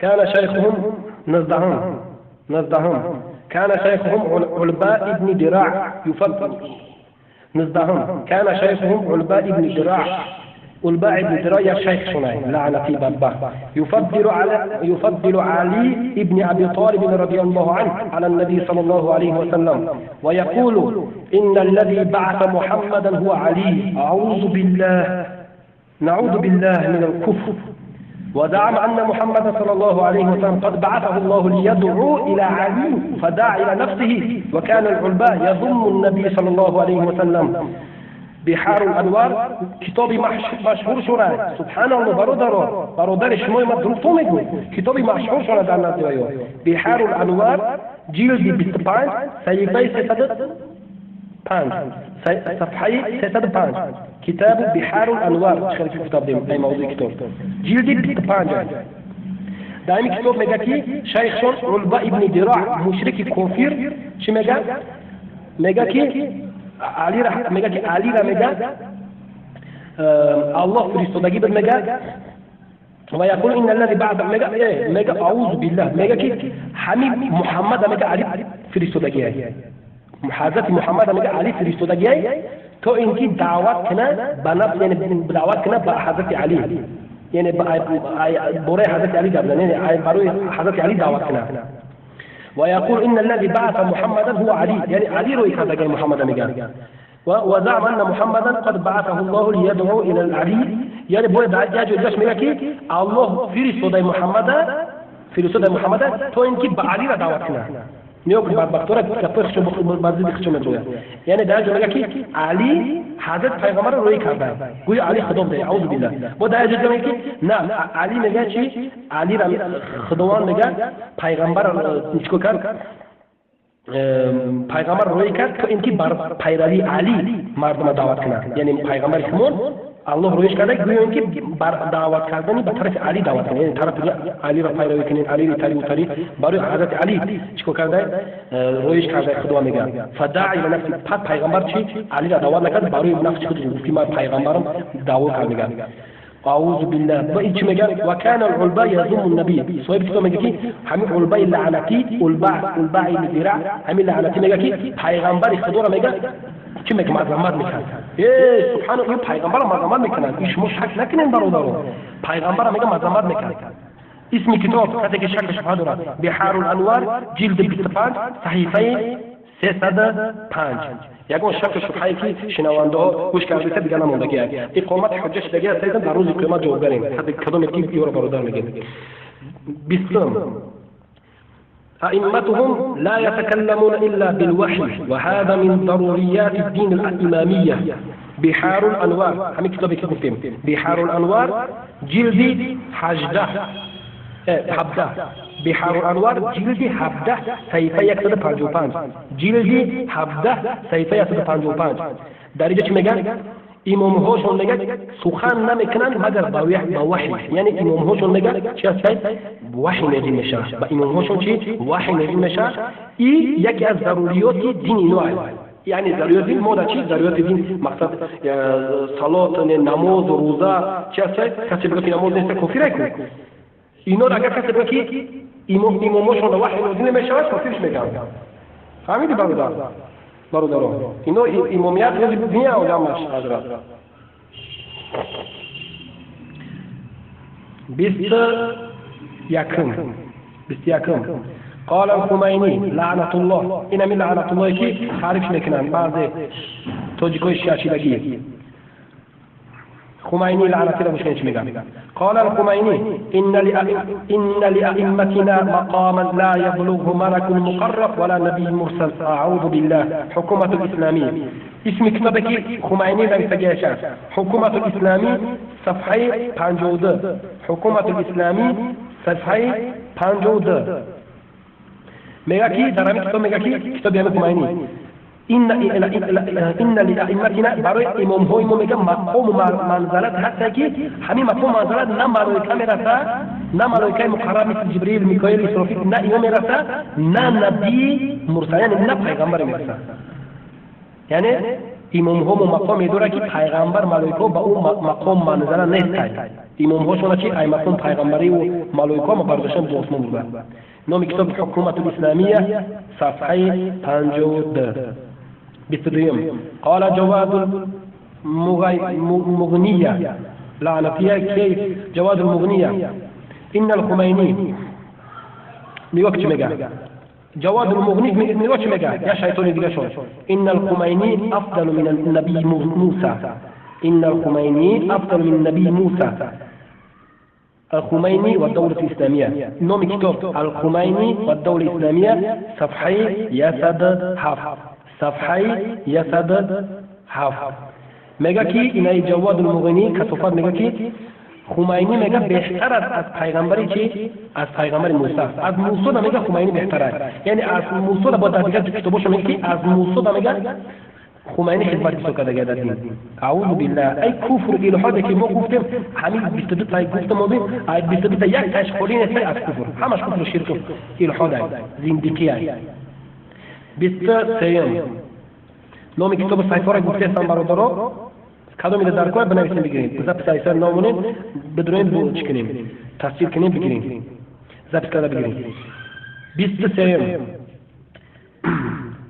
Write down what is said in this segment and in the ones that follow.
كان شيخهم نزدهم كان شيخهم علباء بن دراع يفضل نزدهم كان شيخهم علباء بن دراع علباء بن دراع يا شيخ شناي لعنة بابا يفضل علي بن أبي طالب رضي الله عنه على النبي صلى الله عليه وسلم ويقول إن الذي بعث محمدا هو علي نعوذ بالله من الكفر وزعم أن محمد صلى الله عليه وسلم قد بعثه الله ليدعو إلى علي فدعا إلى نفسه وكان العلباء يضم النبي صلى الله عليه وسلم بحار الأنوار كتابي مشهور شده سبحان الله برادر شما مدروفتون میگوید کتابی مشهور شده در نزد ایو بحار الأنوار جلد 25 صحیفه 305 صفحه 305 كتاب بحار الأنوار شكل كتاب دیم ای موضوع کتاب جلد 25 در این کتاب میگه که شیخشون علبا ابن دراع مشرک کافر چی میگه که علی را میگه الله فرستادگی بد میگه و یقول ان الذي بعد میگه اعوذ بالله میگه که همین محمد میگه علی فرستادگی حضرت محمد میگه علی فرستادگی تو اینکی دعوت کنه به نفس یعنی دعوت کنه به حضرت علی یعنی برای حضرت علی دعوت یعنی برای حضرت علی دعوت کنه ويقول إن الذي بعث محمدا هو علي يعني علي روي كذا محمد مجان وزعم أن محمدا قد بعثه الله ليدعو إلى العلي يعني بوي يجوا الجيش ملكي الله في رسول محمد تو إنك بعلي لا دعوتنا نيوك بكتورة كتير خشوا بعضي بخشوا مجويا يعني ده يجوا ملكي علي حضرت پیغمبر روی کرده گوی علی خدام ده اعوذ بالله و ده اجازه میگه نه علی میگه چی علی را خداوند میگه پیغمبر چیکو کرد پیغمبر روی کرد که اینکه بر پیروی علی مردم دعوت کنه یعنی پیغمبر شمون الله رویش کرده گوی اینکه بر دعوت کردنی به طرف علی دعوت کنه یعنی طرف علی را پیروی کنین علی را تری برای حضرت علی چیکو کرده رویش کرده خدا میگه فدعا الى نفس پس پیغمبر چی علی را دعوت نکرد برای نفس خود گفتی من پیغمبرم دعوت کرد میگه اعوذ بالله و این چی میگه و کان العلباء یضم النبی صاحب کتاب میگه که همین علباء لعنتی علباء الذراع همین لعنتی میگه که پیغمبر خدا را میگه چی میگه مذمت میکنه سبحان الله پیغمبر مذمت میکنه ایش مش شک نکنین برادران پیغمبر میگه مذمت میکنه اسم کتاب کسی که شک شبهه داره بحار الانوار جلد 25 صحیفه 305 یگان شک شبهه‌ای که شنونده ها گوش کرده دیگه نموندگی اقامت حجت دیگه هستن در روز قیامت جواب داریم حتی کدام یکی یورو برادر میگه بیستم أئمتهم لا يتكلمون إلا بالوحي وهذا من ضروريات الدين الإمامية بحار الأنوار همي كتابي كتبتين بحار الأنوار جلد حجدة حبدة بحار الأنوار جلد حبدة صحيفة 155 جلد حبدة صحيفة 155 درجة چی میگن امام هاشون میگه سخن نمیکنن مگر با وحی یعنی امام هاشون میگه چی هست وحی نازل میشه با امام هاشون چی وحی نازل میشه این یکی از ضروریات دین اینو یعنی ضروریات دین ما چی ضروریات دین مقصد صلات نماز و روزه چی هست کسی بگه که نماز نیست کافر کنه اینا اگر کسی بگه که امام هاشون وحی نازل میشه کافرش میگن فهمیدی برادران اینا امامیت روز دنیا و جمعش حضرت 21 قال الخمینی لعنت الله این همین لعنت الله که حرف میکنن بعض توجیه‌های شیعه‌گی خمینی لعنتی را مشکلش میگن قال الخمینی ان لأئمتنا مقاما لا يبلغه ملك مقرب ولا نبي مرسل اعوذ بالله حكومة الاسلامی اسم کتابی خمینی نوشته حکومت الاسلامی صفحه 52 حکومت الاسلامی صفحه 52 میگه که در همین کتاب میگه که کتاب خمینی إن لأئمتنا برای امام های ما میگه مقام و منزلت هست که همین مقام و منزلت نه ملائکه میرسه نه ملائکه مقرب مثل جبریل میکائیل اسرافیل نه اینا میرسه نه نبی مرسل یعنی نه پیغمبر میرسه یعنی امام ها مقام داره که پیغمبر ملائکه با اون مقام منزله نیست. امام هاشون چی ای مقام پیغمبری و ملائکه ما برداشتن به آسمان بردن. نام کتاب حکومت الاسلامیه صفحه 52. 22 قال جواد المغنیه لعنتیه که جواد المغنیه ان الخمینی میگه چی میگه؟ جواد المغنی میگه چی میگه؟ یا شیطان دیگه شد. ان الخمینی افضل من النبی موسی. ان الخمینی افضل من النبی موسی. الخمینی و الدولة الإسلامية. نوم كتاب الخمینی و الدولة الإسلامية صفحه 107. صفحه 107 میگه که اینای جواد المغنی کسافت میگه که خمینی میگه بهتر از پیغمبری که از پیغمبر موسی. از موسی میگه خمینی بهتره. یعنی از موسی با دیگه کتابش میگه که از موسی میگه خمینی خدمت بسو کرده گرده دین. اعوذ بالله. ای کفر الهاده که ما گفتیم همین 22 تای گفتم ما بیم ای 22 تا یک تاش خالی نیست از کفر. همش کفر و شرک الهاده زندگیه. 23 نام کتاب صحیفه را گفتم برادرها کدومی رو درک کنید بنویسیم بگیریم. ضبط صحیفه نامونیم بدونیم بو چی کنیم تفسیر کنیم بگیریم ضبط کرده بگیریم. 23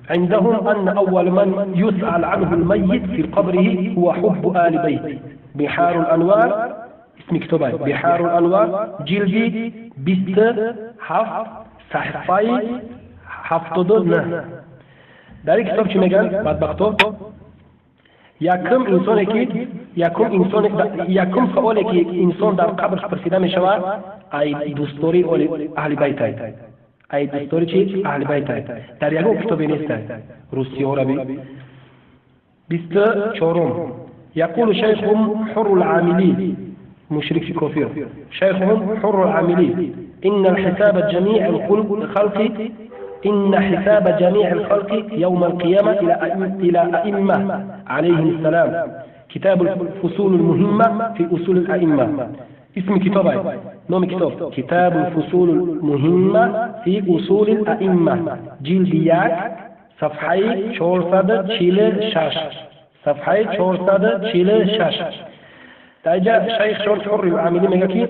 عندهم أن أول من يسأل عنه الميت في قبره هو حب آل بيت. بحار الأنوار اسم كتابه بحار الأنوار جلدي 27 صحفه 79. در این کتاب چی میگن بدبختو؟ یکم سوالی که انسان در قبرش پرسیده میشود ای دوستداری اهل بیت ای. ای دوستداری چی؟ اهل بیت ای. در یکم کتابی نیست روسی و عربی. 24 يقول شيخهم حر العاملي مشرك في كفر. شيخهم حر العاملي إن حساب جميع الخلق يوم القيامة إلى أئمة عليهم السلام. كتاب الفصول المهمة في أصول الأئمة. اسم كتابه نوم كتاب كتاب الفصول المهمة في أصول الأئمة جلد 1 صفحه 446. صفحه 446. در شیخ شون حر العاملی میگه که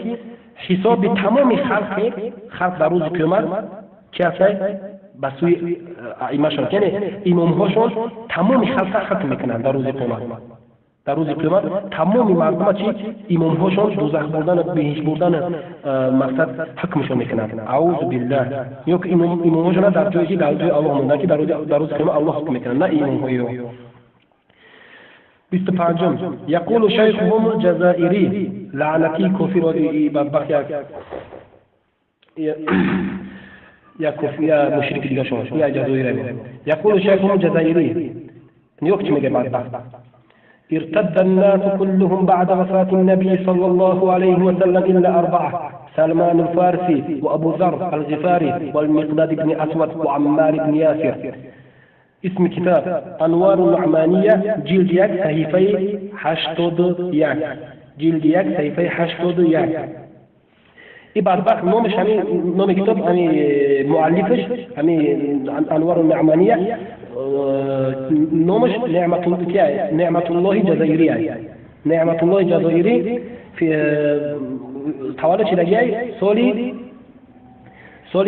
حساب تمام خلق در روز قیامت چه است؟ بسوی ائمه‌شون یعنی امام‌هاشون تمام خلق ختم میکنن در روز قیامت. در روز قیامت تمام مردم چی امام‌هاشون دوزخ بردن بهشت بردن مقصد حکمشون میکنن. اعوذ بالله. یک امام‌هاشون در جایی در جای الله مونده که در روز قیامت الله حکم میکنن نه امام‌ها. 25 يقول شيخهم الجزائري لعنتي كفر بدبخت يا كفر يا مشرك دیگه شما یا جزائری. يقول شيخهم الجزائري نيوك چی میگه بدبخت ارتد الناس كلهم بعد وفاة النبي صلى الله عليه وسلم إلا 4 سلمان الفارسي وأبو ذر الغفاري والمقداد بن أسود وعمار بن ياسر. اسم كتاب أنوار النعمانية جلد 1 صحيفه 81. جلد 1 صحيفه 81. این بدبخت نامش همین نام کتاب همین مؤلفش همین انوار النعمانیه نامش نعمت الله جزائریه. نعمت الله جزائری تولد شدگی سالی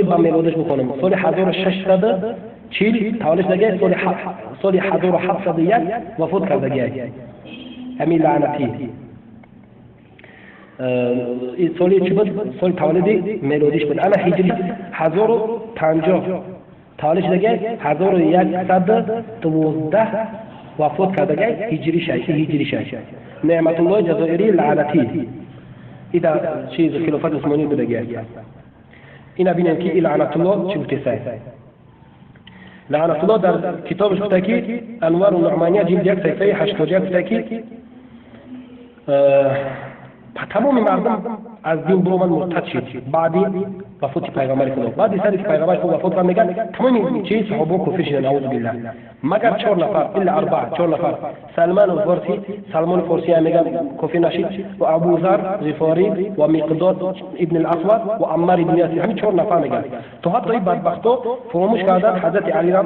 با میلادش بکنم سال 1640 تولد شدگی سال 1701 وفات کردگی همین لعنتی. سالی چی بود؟ سال تولدی میلادیش بود. اما هجری 1050 تولد شدگی 1112 وفات کردگی هجری شش. نعمت الله جزائری لعنتی ایده چیز خلافت عثمانی بودگی. اینا بینیم که لعنت الله چی بوده. لعنت الله در کتابش بوده که انوار النعمانیه جلد 1 صفحه 81 بوده که تمام مردم از دین برو من مرتد شد بعدی وفات پیغمبر خدا بعدی سری که پیغمبر خدا وفات کرد میگن تمام چیز صحابه کافر شدن اعوذ بالله مگر 4 نفر الا 4 نفر سلمان الفارسی میگن کافر نشد و ابو ذر غفاری و مقداد ابن الاسود و عمار بن یاسر همین 4 نفر میگن تو حتی این بدبختو فراموش کردن حضرت علی را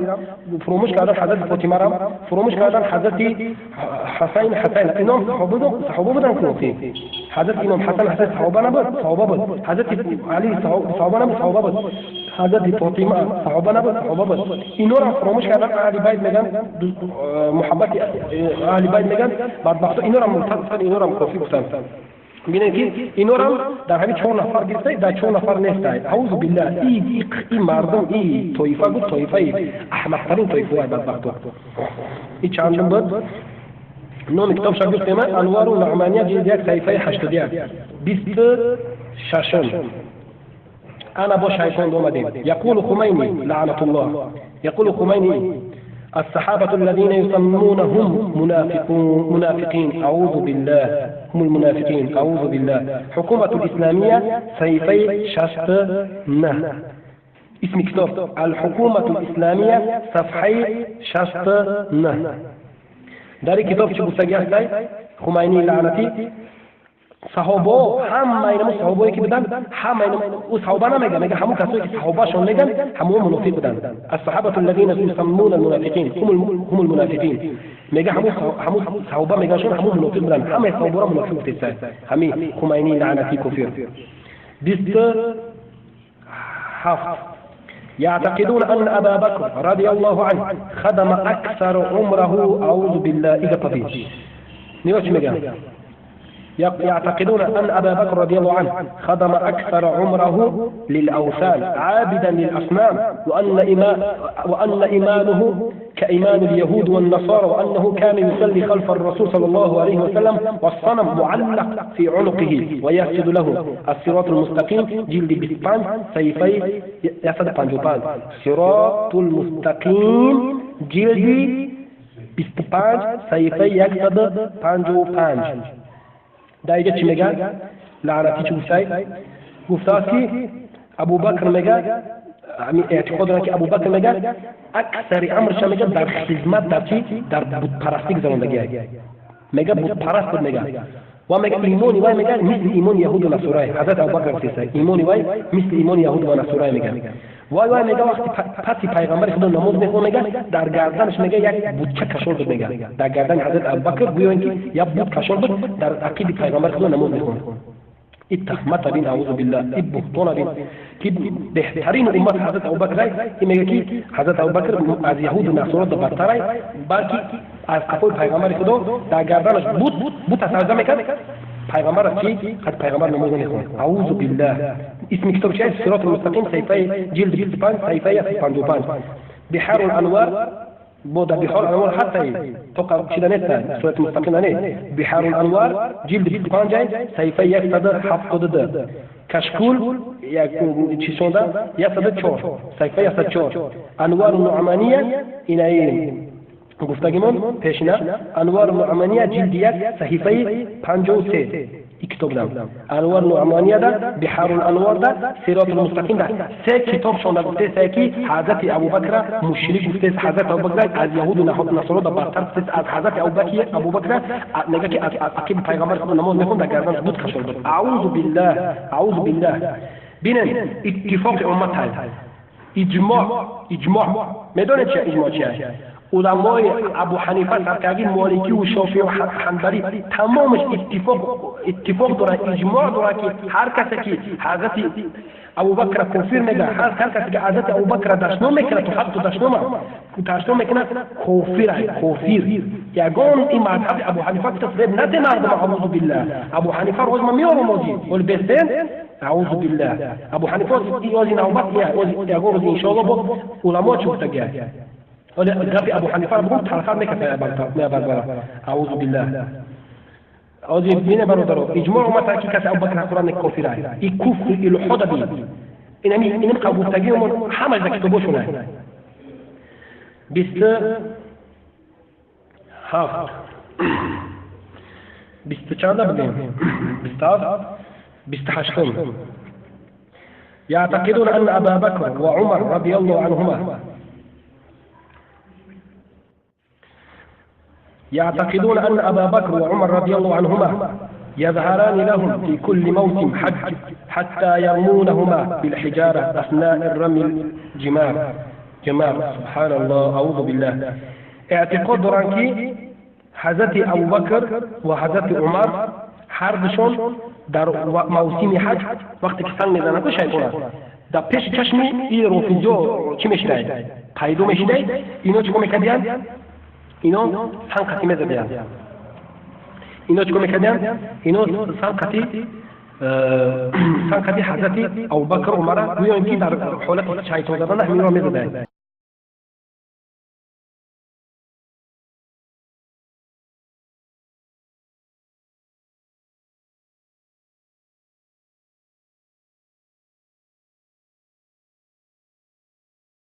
فراموش کردن حضرت فاطمه را فراموش کردن حضرت حسین اینا صحابه بودن کافر حضرت امام حسن صحابه نبود حضرت علی صحابه نبود صحابه بود حضرت فاطمه صحابه نبود صحابه بود اینا را فراموش کردن اهل بیت میگن محبت اهل بیت میگن بدبختا اینا را مرتد اینا را کافر گفتن ببینید که اینا را در همین 4 نفر گرفته در 4 نفر نیست اعوذ بالله این مردم این طایفه بود طایفه احمق‌ترین طایفه بدبختا این چندم بود نام کتاب شو گفتم انوار النعمانیه جلد 1 صفحه 81 26 انا با شیطان اومدیم یقول خمینی لعنت الله یقول خمینی الصحابة الذين يسمونهم منافقين أعوذ بالله هم المنافقين أعوذ بالله حكومة الإسلامية صفحة 69 اسم كتاب الحكومة الإسلامية صفحة 69 در کتاب چه گفتگی هست خمینی لعنتی صحابه همه اینم صحابه‌ای که بودن همه اینم او صحابه نمیگن میگه همون کسایی که صحابه شون میگن همون منافق بودن الصحابه الذين يسمون المنافقين هم المنافقين میگه همون صحابه میگن شون همون منافق بودن همه صحابه را منافق بودن همین خمینی لعنتی کافر 27 يعتقدون أن أبا بكر رضي الله عنه خدم أكثر عمره أعوذ بالله إذا طبيب نيوش مجان يعتقدون أن أبا بكر رضي الله عنه خدم أكثر عمره للأوثان عابدا للأصنام وأن إيمانه كإيمان اليهود والنصارى وأنه كان يصلي خلف الرسول صلى الله عليه وسلم والصنم معلق في عنقه ويسجد له الصراط المستقيم جلد 25 صفحة 155 صراط المستقيم جلد 25 صفحة 155 دایگه چی میگن؟ لعنتی چی گفته است که ابو بکر میگه اعتقاد دارن که ابو بکر میگه اکثر عمرش میگه در خدمت در چی؟ در بت پرستی گذرانده میگه بت پرست بود میگه و میگه ایمانی وای میگه مثل ایمان یهود و نصارای حضرت ابو بکر سیسه ایمانی وای مثل ایمان یهود و نصارای میگه وای میگه وقتی پسی پیغمبر خدا نماز میخونه میگه در گردنش میگه یک بوتچه کشور بود میگه در گردن حضرت ابوبکر گویا اینکه یک بوت کشور بود در عقید پیغمبر خدا نماز میخونه این تهمت بین اعوذ بالله این بهتان بین که بهترین امت حضرت ابوبکر این میگه که حضرت ابوبکر از یهود و نصارا برتر بلکه از قفل پیغمبر خدا در گردنش بوت سجده میکرد پیغمبر چی؟ خد پیغمبر نماز نمیخونه اعوذ بالله اسم کتاب چیه؟ صراط المستقیم صفحه جلد 25 صفحه 55 بحار الانوار بود بحار الانوار حتی توقع چیده نیست صراط المستقیم نه بحار الانوار جلد 25 صفحه 172 کشکول یک چی شونده 104 صفحه 104 انوار النعمانیه اینایی گفتگیمون پیشینه انوار النعمانیه جلد 1 صحیفه 53 کتاب دارم انوار النعمانیه ده بحار الانوار ده صراط المستقیم ده سه کتاب شونده گفته سه کی حضرت ابوبکر مشرک گفته حضرت ابوبکر از یهود و نصارا ده برتر گفته از حضرت ابوبکر نگه که از عقیده پیغمبر خدا نماز میخوند در گردن بود کشور بود اعوذ بالله ببینن اتفاق امت هست اجماع میدونید چه اجماع چیه علمای ابو حنیفه سرکردی مالکی و شافعی و حنبلی تمامش اتفاق داره اجماع داره که هر کسی که حضرت ابوبکر کافر میگه هر کسی که حضرت ابوبکر دشمن میکنه تو حق دشمن میکنه کافر یگان این مذهب ابو حنیفه تصدیق نده مردم اعوذ بالله ابو حنیفه روز ما میاره موزی ول بستن اعوذ بالله ابو حنیفه یازی نوبت یگان روز ان شاء الله با علما چوبتگه ولی گفت ابو حنیفه بگو تلخر میکنه بربره اعوذ بالله آزی بینه برادر اجماع اومد که کسی ابوبکر قرآن کافر است این کفر الحاد بین اینم قبول تگیمون همه از کتابشونه 27 20 چند بگیم 27 28 يعتقدون أن أبا بكر وعمر رضي الله عنهما يعتقدون أن أبا بكر وعمر رضي الله عنهما يظهران لهم في كل موسم حج حتى يرمونهما بالحجارة أثناء الرمي الجمار سبحان الله أعوذ بالله اعتقاد رانكي حضرت أبو بكر وحضرت عمر حربشون در موسم حج وقتی که سنگ میزنن تو شیطان در پیش چشمی این رفیجو چی میشنید قیدو میشنید اینا چیکار میکردن اینا سنگ قطی میزدن اینا چیکار میکردن اینا سنگ قطی حضرت ابوبکر و عمر گویا اینکه در حالت شیطان زدن همین را میزدن